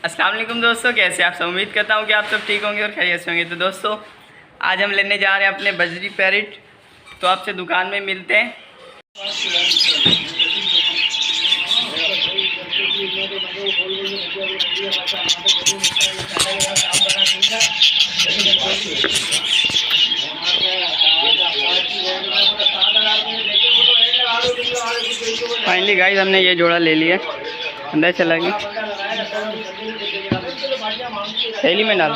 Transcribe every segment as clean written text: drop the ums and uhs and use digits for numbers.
अस्सलाम वालेकुम दोस्तों, कैसे आप सब। उम्मीद करता हूँ कि आप सब ठीक होंगे और खैरियत से होंगे। तो दोस्तों आज हम लेने जा रहे हैं अपने बजरी पैरेट। तो आपसे दुकान में मिलते हैं। फाइनली गाइस हमने ये जोड़ा ले लिया। अंदर चला गया, थैली में डाल।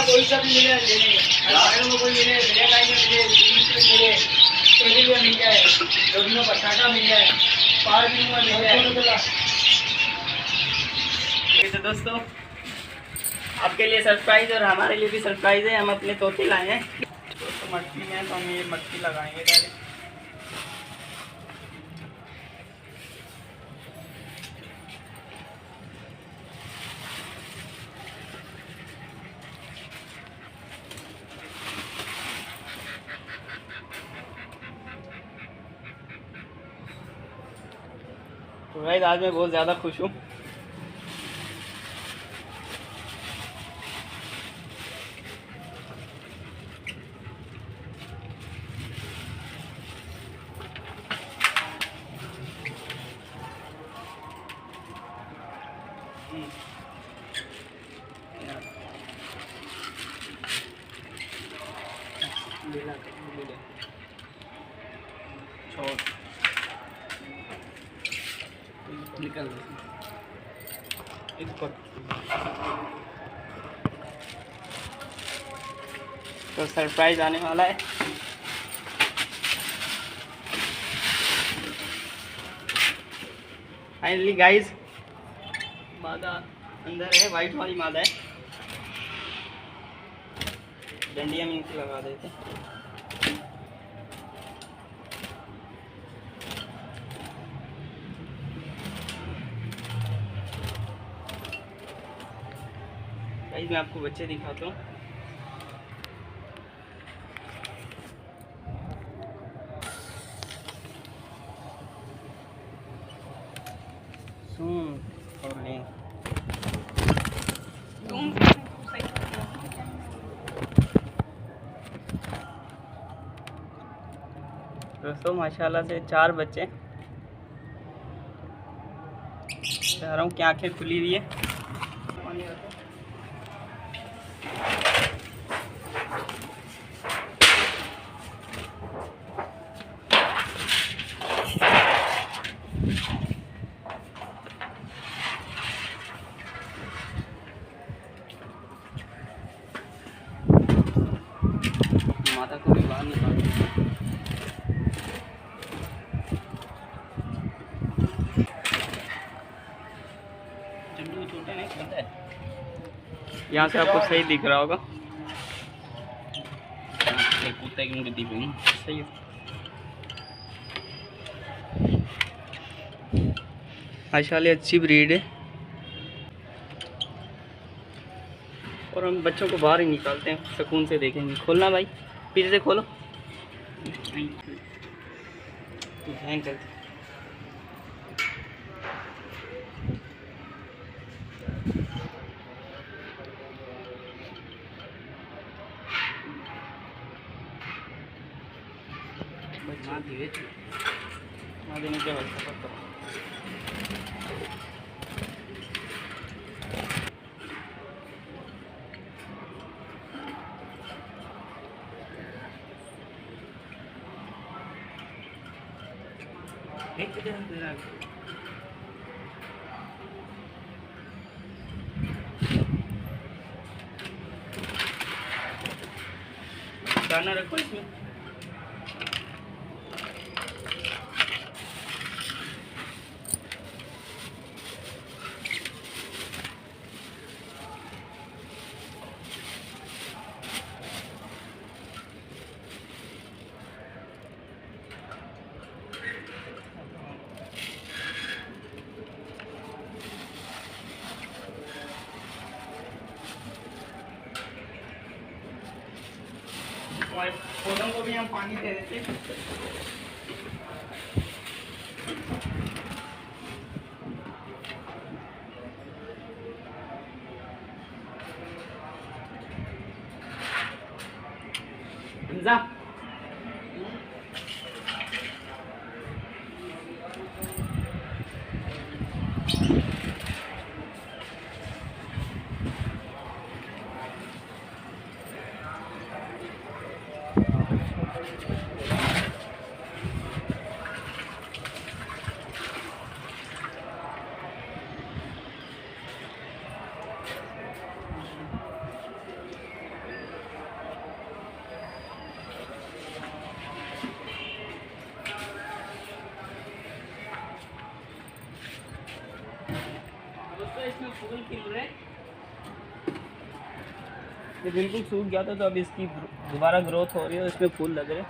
कोई सा भी मिले, कोई मिले, मिल जाए, पटाखा मिल जाए, पार्किंग में मिल जाए। तो दोस्तों आपके लिए सरप्राइज और हमारे लिए भी सरप्राइज है। हम अपने तोते लाए हैं दोस्तों। मटकी में तो हम ये मटकी लगाएंगे डायरेक्ट। तो गाइस आज मैं बहुत ज़्यादा खुश हूँ। निकल तो सरप्राइज आने वाला है। फाइनली गाइस मादा अंदर है, वाइट वाली मादा है। डंडिया में नीचे लगा देते। गाइस मैं आपको बच्चे दिखाता हूँ। दोस्तों माशाल्लाह से 4 बच्चे, चारों की आंखें खुली हुई है। माता को भी बाहर निकाल छोटे नहीं पता है। यहाँ से आपको सही दिख रहा होगा। कुत्ते की उनकी दिख रही सही है। माशाल्लाह अच्छी ब्रीड है। और हम बच्चों को बाहर ही निकालते हैं, सुकून से देखेंगे। खोलना भाई, पीछे से खोलो। दाना रखो इसमें। हमारे पौधों को भी हम पानी दे देते। जा दोस्तों, इसमें फूल खिल रहे, ये बिल्कुल सूख गया था तो अब इसकी दोबारा ग्रोथ हो रही है और इसमें फूल लग रहे।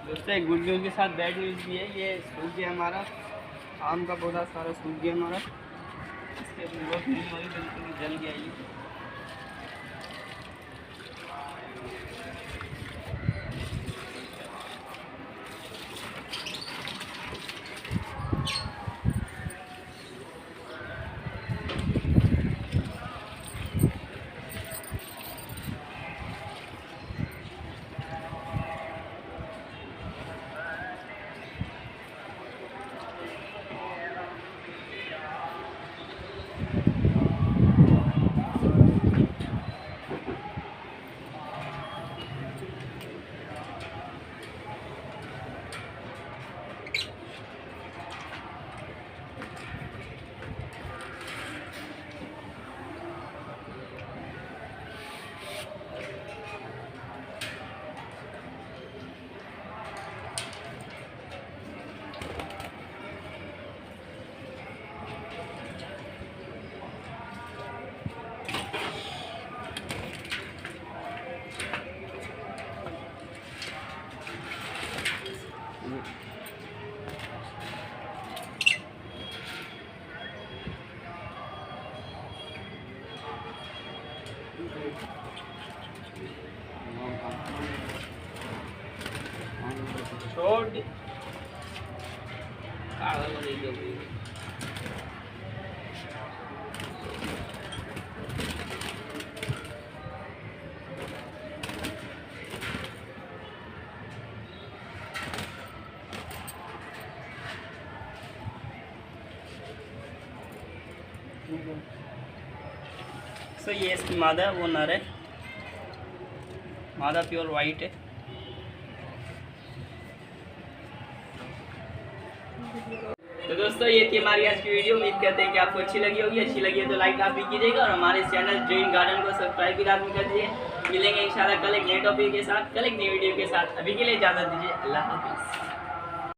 दोस्तों, एक गुड न्यूज़ के साथ बैड न्यूज़ भी है, ये सूख गया हमारा आम का पौधा, सारा सूख गया हमारा। इसके ग्रोथ नहीं हो रही, बिल्कुल जल गया ये। छोड़ दे पागल हो गई होगी। सो ये इसकी मादा है, वो नर है, मादा प्योर वाइट है। तो दोस्तों, ये थी हमारी आज की वीडियो। उम्मीद करते हैं कि आपको अच्छी लगी होगी। अच्छी लगी है तो लाइक आप भी कीजिएगा और हमारे चैनल ग्रीन गार्डन को सब्सक्राइब भी लाजमी कर दीजिए। मिलेंगे इंशाल्लाह कल एक नए टॉपिक के साथ, कल एक नई वीडियो के साथ। अभी के लिए इजाज़त दीजिए। अल्लाह हाफिज़।